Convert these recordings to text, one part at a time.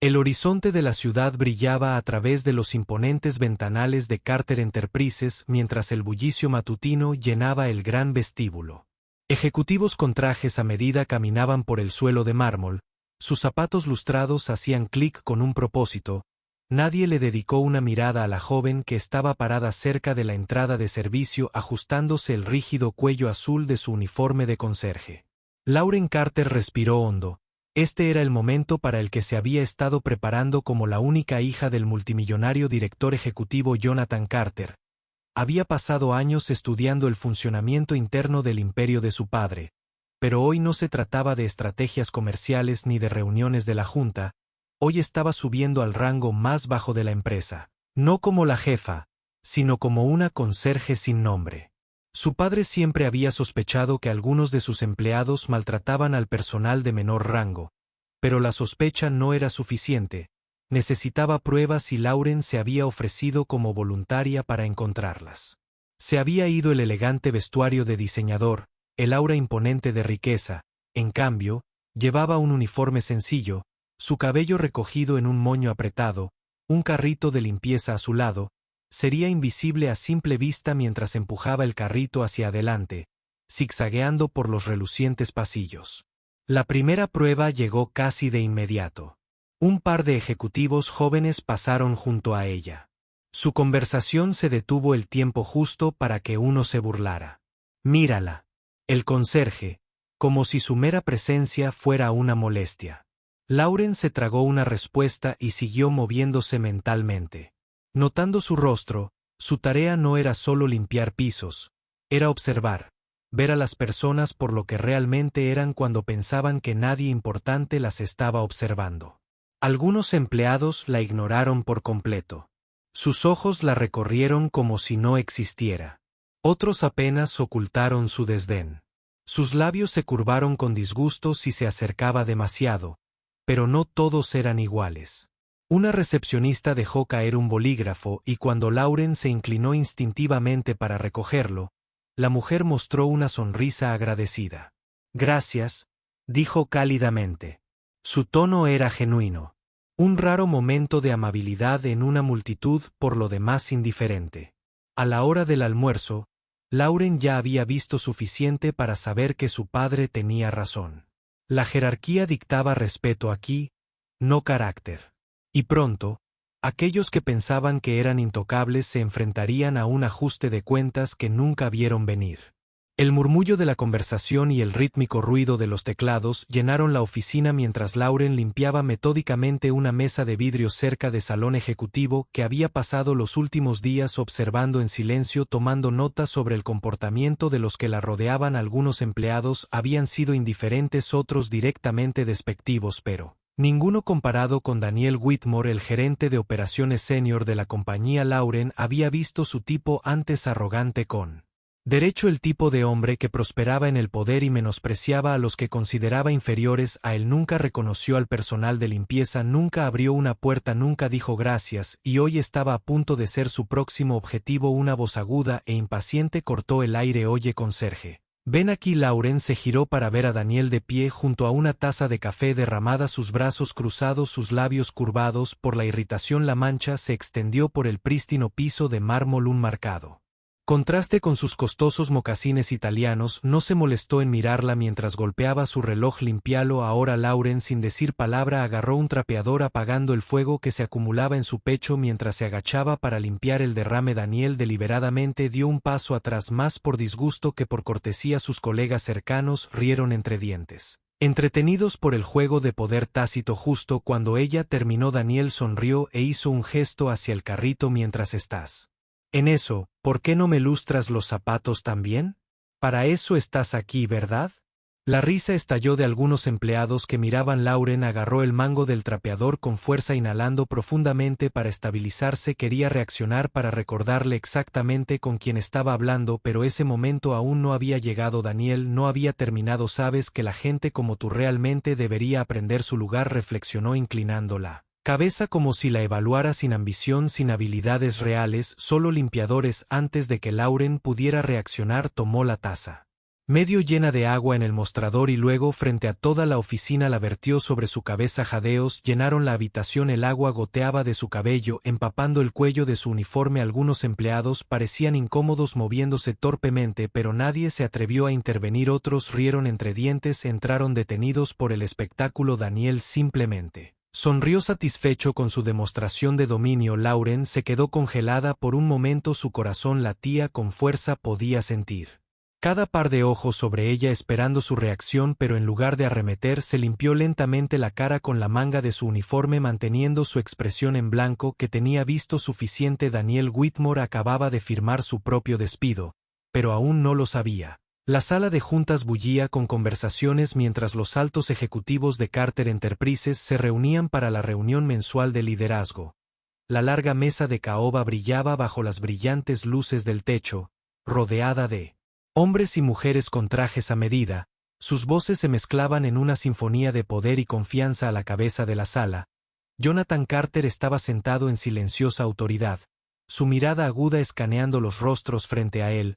El horizonte de la ciudad brillaba a través de los imponentes ventanales de Carter Enterprises mientras el bullicio matutino llenaba el gran vestíbulo. Ejecutivos con trajes a medida caminaban por el suelo de mármol, sus zapatos lustrados hacían clic con un propósito. Nadie le dedicó una mirada a la joven que estaba parada cerca de la entrada de servicio ajustándose el rígido cuello azul de su uniforme de conserje. Lauren Carter respiró hondo. Este era el momento para el que se había estado preparando como la única hija del multimillonario director ejecutivo Jonathan Carter. Había pasado años estudiando el funcionamiento interno del imperio de su padre, pero hoy no se trataba de estrategias comerciales ni de reuniones de la junta, hoy estaba subiendo al rango más bajo de la empresa, no como la jefa, sino como una conserje sin nombre. Su padre siempre había sospechado que algunos de sus empleados maltrataban al personal de menor rango, pero la sospecha no era suficiente, necesitaba pruebas y Lauren se había ofrecido como voluntaria para encontrarlas. Se había ido el elegante vestuario de diseñador, el aura imponente de riqueza, en cambio, llevaba un uniforme sencillo, su cabello recogido en un moño apretado, un carrito de limpieza a su lado. Sería invisible a simple vista mientras empujaba el carrito hacia adelante, zigzagueando por los relucientes pasillos. La primera prueba llegó casi de inmediato. Un par de ejecutivos jóvenes pasaron junto a ella. Su conversación se detuvo el tiempo justo para que uno se burlara. «Mírala». El conserje, como si su mera presencia fuera una molestia. Lauren se tragó una respuesta y siguió moviéndose mentalmente. Notando su rostro, su tarea no era solo limpiar pisos, era observar, ver a las personas por lo que realmente eran cuando pensaban que nadie importante las estaba observando. Algunos empleados la ignoraron por completo. Sus ojos la recorrieron como si no existiera. Otros apenas ocultaron su desdén. Sus labios se curvaron con disgusto si se acercaba demasiado, pero no todos eran iguales. Una recepcionista dejó caer un bolígrafo y cuando Lauren se inclinó instintivamente para recogerlo, la mujer mostró una sonrisa agradecida. «Gracias», dijo cálidamente. Su tono era genuino. Un raro momento de amabilidad en una multitud por lo demás indiferente. A la hora del almuerzo, Lauren ya había visto suficiente para saber que su padre tenía razón. La jerarquía dictaba respeto aquí, no carácter. Y pronto, aquellos que pensaban que eran intocables se enfrentarían a un ajuste de cuentas que nunca vieron venir. El murmullo de la conversación y el rítmico ruido de los teclados llenaron la oficina mientras Lauren limpiaba metódicamente una mesa de vidrio cerca del salón ejecutivo que había pasado los últimos días observando en silencio tomando notas sobre el comportamiento de los que la rodeaban. Algunos empleados habían sido indiferentes, otros directamente despectivos, pero ninguno comparado con Daniel Whitmore, el gerente de operaciones senior de la compañía. Lauren había visto su tipo antes arrogante con derecho, el tipo de hombre que prosperaba en el poder y menospreciaba a los que consideraba inferiores a él. Nunca reconoció al personal de limpieza, nunca abrió una puerta, nunca dijo gracias, y hoy estaba a punto de ser su próximo objetivo. Una voz aguda e impaciente cortó el aire. «Oye, conserje, ven aquí». Lauren se giró para ver a Daniel de pie junto a una taza de café derramada, sus brazos cruzados, sus labios curvados por la irritación. La mancha se extendió por el prístino piso de mármol, un marcado contraste con sus costosos mocasines italianos. No se molestó en mirarla mientras golpeaba su reloj. «Limpialo ahora». Lauren, sin decir palabra, agarró un trapeador apagando el fuego que se acumulaba en su pecho mientras se agachaba para limpiar el derrame. Daniel deliberadamente dio un paso atrás, más por disgusto que por cortesía. Sus colegas cercanos rieron entre dientes, entretenidos por el juego de poder tácito. Justo cuando ella terminó, Daniel sonrió e hizo un gesto hacia el carrito. «Mientras estás en eso, ¿por qué no me lustras los zapatos también? Para eso estás aquí, ¿verdad?» La risa estalló de algunos empleados que miraban. Lauren agarró el mango del trapeador con fuerza, inhalando profundamente para estabilizarse. Quería reaccionar para recordarle exactamente con quién estaba hablando, pero ese momento aún no había llegado. Daniel no había terminado. «Sabes que la gente como tú realmente debería aprender su lugar», reflexionó inclinando la cabeza como si la evaluara sin ambición, sin habilidades reales, solo limpiadores. Antes de que Lauren pudiera reaccionar, tomó la taza. medio llena de agua en el mostrador y luego frente a toda la oficina la vertió sobre su cabeza. Jadeos llenaron la habitación, el agua goteaba de su cabello, empapando el cuello de su uniforme. Algunos empleados parecían incómodos moviéndose torpemente, pero nadie se atrevió a intervenir. Otros rieron entre dientes, entraron detenidos por el espectáculo. Daniel simplemente sonrió satisfecho con su demostración de dominio. Lauren se quedó congelada por un momento, su corazón latía con fuerza, podía sentir cada par de ojos sobre ella esperando su reacción, pero en lugar de arremeter se limpió lentamente la cara con la manga de su uniforme manteniendo su expresión en blanco que tenía visto suficiente. Daniel Whitmore acababa de firmar su propio despido, pero aún no lo sabía. La sala de juntas bullía con conversaciones mientras los altos ejecutivos de Carter Enterprises se reunían para la reunión mensual de liderazgo. La larga mesa de caoba brillaba bajo las brillantes luces del techo, rodeada de hombres y mujeres con trajes a medida. Sus voces se mezclaban en una sinfonía de poder y confianza. A la cabeza de la sala, Jonathan Carter estaba sentado en silenciosa autoridad, su mirada aguda escaneando los rostros frente a él.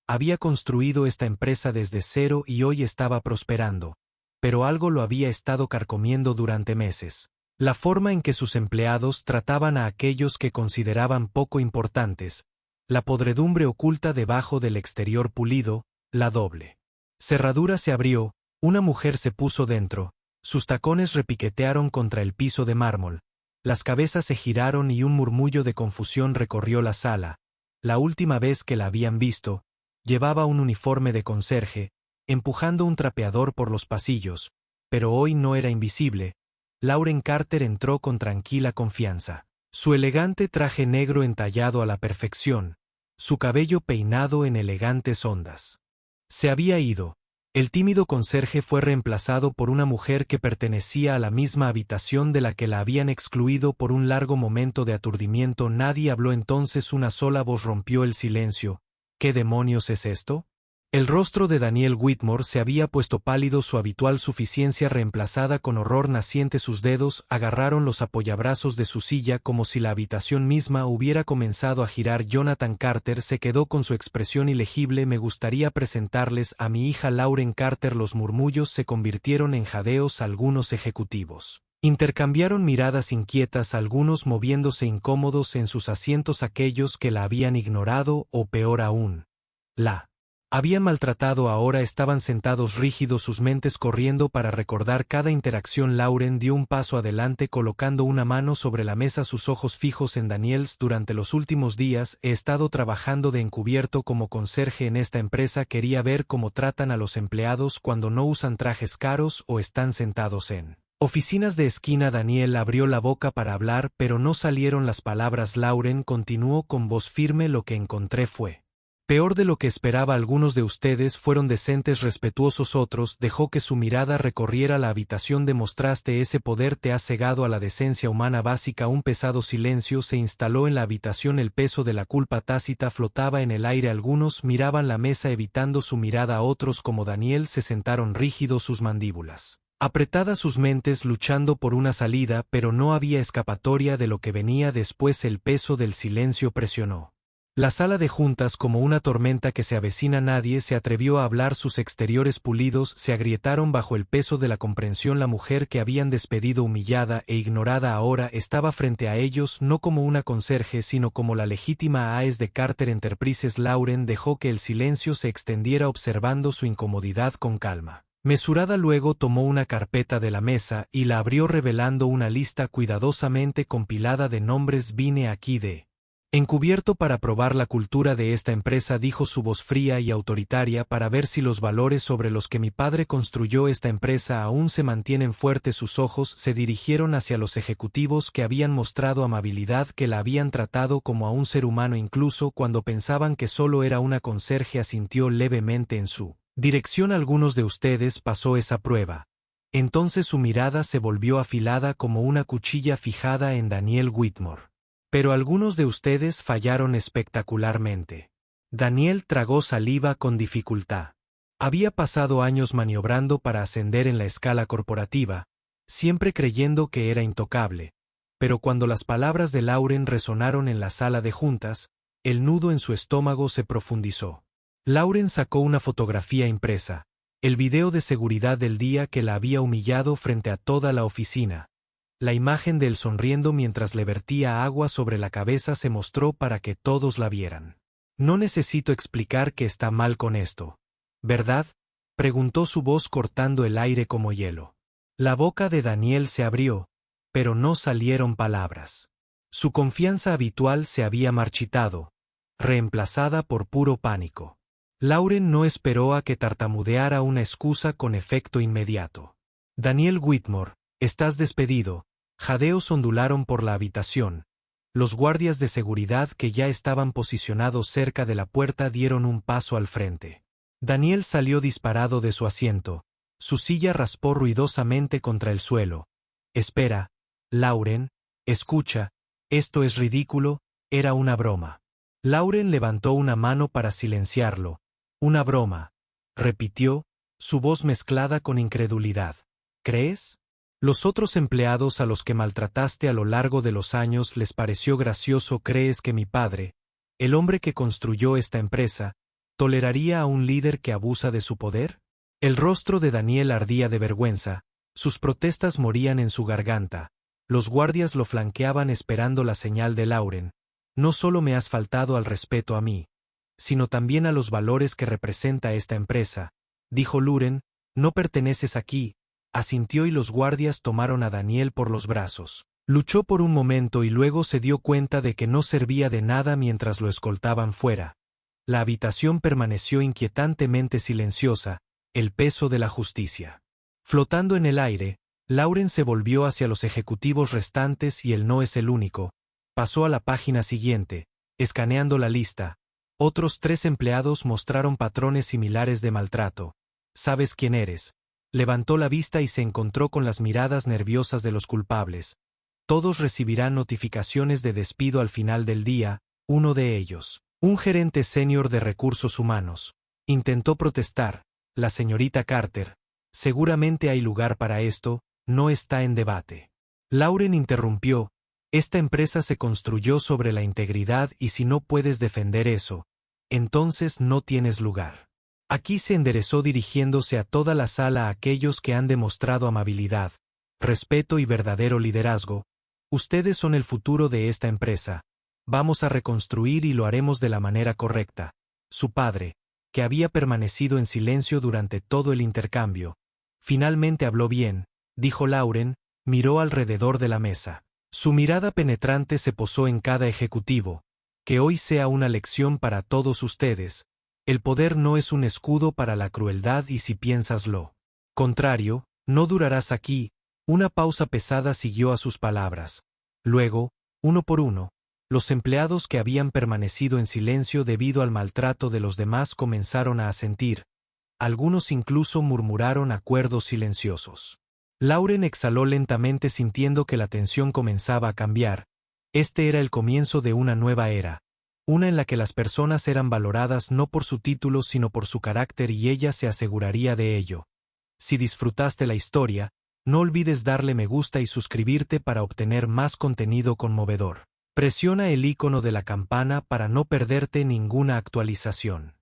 Había construido esta empresa desde cero y hoy estaba prosperando, pero algo lo había estado carcomiendo durante meses. La forma en que sus empleados trataban a aquellos que consideraban poco importantes, la podredumbre oculta debajo del exterior pulido. La doble cerradura se abrió, una mujer se puso dentro, sus tacones repiquetearon contra el piso de mármol, las cabezas se giraron y un murmullo de confusión recorrió la sala. La última vez que la habían visto, llevaba un uniforme de conserje, empujando un trapeador por los pasillos, pero hoy no era invisible. Lauren Carter entró con tranquila confianza. Su elegante traje negro entallado a la perfección, su cabello peinado en elegantes ondas. Se había ido. El tímido conserje fue reemplazado por una mujer que pertenecía a la misma habitación de la que la habían excluido. Por un largo momento de aturdimiento nadie habló. Entonces una sola voz rompió el silencio. ¿Qué demonios es esto? El rostro de Daniel Whitmore se había puesto pálido, su habitual suficiencia reemplazada con horror naciente. Sus dedos agarraron los apoyabrazos de su silla como si la habitación misma hubiera comenzado a girar. Jonathan Carter se quedó con su expresión ilegible. Me gustaría presentarles a mi hija Lauren Carter. Los murmullos se convirtieron en jadeos. Algunos ejecutivos intercambiaron miradas inquietas, algunos moviéndose incómodos en sus asientos. Aquellos que la habían ignorado o peor aún, la habían maltratado ahora estaban sentados rígidos, sus mentes corriendo para recordar cada interacción. Lauren dio un paso adelante colocando una mano sobre la mesa, sus ojos fijos en Daniels. Durante los últimos días he estado trabajando de encubierto como conserje en esta empresa. Quería ver cómo tratan a los empleados cuando no usan trajes caros o están sentados en oficinas de esquina. Daniel abrió la boca para hablar, pero no salieron las palabras. Lauren continuó con voz firme: lo que encontré fue peor de lo que esperaba. Algunos de ustedes fueron decentes, respetuosos, otros. Dejó que su mirada recorriera la habitación. Demostraste ese poder, te has cegado a la decencia humana básica. Un pesado silencio se instaló en la habitación, el peso de la culpa tácita flotaba en el aire. Algunos miraban la mesa evitando su mirada, otros como Daniel se sentaron rígidos, sus mandíbulas apretadas, sus mentes luchando por una salida, pero no había escapatoria de lo que venía después. El peso del silencio presionó la sala de juntas como una tormenta que se avecina. Nadie se atrevió a hablar, sus exteriores pulidos se agrietaron bajo el peso de la comprensión. La mujer que habían despedido, humillada e ignorada, ahora estaba frente a ellos, no como una conserje, sino como la legítima AES de Carter Enterprises. Lauren dejó que el silencio se extendiera observando su incomodidad con calma mesurada. Luego tomó una carpeta de la mesa y la abrió revelando una lista cuidadosamente compilada de nombres. Vine aquí de encubierto para probar la cultura de esta empresa, dijo su voz fría y autoritaria, para ver si los valores sobre los que mi padre construyó esta empresa aún se mantienen fuertes. Sus ojos se dirigieron hacia los ejecutivos que habían mostrado amabilidad, que la habían tratado como a un ser humano incluso cuando pensaban que solo era una conserje. Asintió levemente en su dirección. Algunos de ustedes pasó esa prueba. Entonces su mirada se volvió afilada como una cuchilla fijada en Daniel Whitmore. Pero algunos de ustedes fallaron espectacularmente. Daniel tragó saliva con dificultad. Había pasado años maniobrando para ascender en la escala corporativa, siempre creyendo que era intocable, pero cuando las palabras de Lauren resonaron en la sala de juntas, el nudo en su estómago se profundizó. Lauren sacó una fotografía impresa, el video de seguridad del día que la había humillado frente a toda la oficina. La imagen de él sonriendo mientras le vertía agua sobre la cabeza se mostró para que todos la vieran. No necesito explicar que está mal con esto, ¿verdad?, preguntó su voz cortando el aire como hielo. La boca de Daniel se abrió, pero no salieron palabras. Su confianza habitual se había marchitado, reemplazada por puro pánico. Lauren no esperó a que tartamudeara una excusa con efecto inmediato. Daniel Whitmore, estás despedido. Jadeos ondularon por la habitación. Los guardias de seguridad que ya estaban posicionados cerca de la puerta dieron un paso al frente. Daniel salió disparado de su asiento. Su silla raspó ruidosamente contra el suelo. Espera, Lauren, escucha, esto es ridículo, era una broma. Lauren levantó una mano para silenciarlo. Una broma, repitió, su voz mezclada con incredulidad. ¿Crees? Los otros empleados a los que maltrataste a lo largo de los años les pareció gracioso. ¿Crees que mi padre, el hombre que construyó esta empresa, toleraría a un líder que abusa de su poder? El rostro de Daniel ardía de vergüenza, sus protestas morían en su garganta. Los guardias lo flanqueaban esperando la señal de Lauren. No solo me has faltado al respeto a mí, sino también a los valores que representa esta empresa, dijo Lauren, no perteneces aquí. Asintió y los guardias tomaron a Daniel por los brazos. Luchó por un momento y luego se dio cuenta de que no servía de nada mientras lo escoltaban fuera. La habitación permaneció inquietantemente silenciosa, el peso de la justicia. Flotando en el aire, Lauren se volvió hacia los ejecutivos restantes y él no es el único. Pasó a la página siguiente, escaneando la lista. Otros 3 empleados mostraron patrones similares de maltrato. ¿Sabes quién eres? Levantó la vista y se encontró con las miradas nerviosas de los culpables. Todos recibirán notificaciones de despido al final del día, uno de ellos, un gerente senior de recursos humanos. Intentó protestar, la señorita Carter. Seguramente hay lugar para esto, no está en debate. Lauren interrumpió, esta empresa se construyó sobre la integridad y si no puedes defender eso, entonces no tienes lugar. Aquí se enderezó dirigiéndose a toda la sala a aquellos que han demostrado amabilidad, respeto y verdadero liderazgo. Ustedes son el futuro de esta empresa. Vamos a reconstruir y lo haremos de la manera correcta. Su padre, que había permanecido en silencio durante todo el intercambio, finalmente habló bien, dijo Lauren, miró alrededor de la mesa. Su mirada penetrante se posó en cada ejecutivo. Que hoy sea una lección para todos ustedes. El poder no es un escudo para la crueldad y si piensas lo contrario, no durarás aquí. Una pausa pesada siguió a sus palabras. Luego, uno por uno, los empleados que habían permanecido en silencio debido al maltrato de los demás comenzaron a asentir. Algunos incluso murmuraron acuerdos silenciosos. Lauren exhaló lentamente sintiendo que la tensión comenzaba a cambiar. Este era el comienzo de una nueva era. Una en la que las personas eran valoradas no por su título sino por su carácter y ella se aseguraría de ello. Si disfrutaste la historia, no olvides darle me gusta y suscribirte para obtener más contenido conmovedor. Presiona el icono de la campana para no perderte ninguna actualización.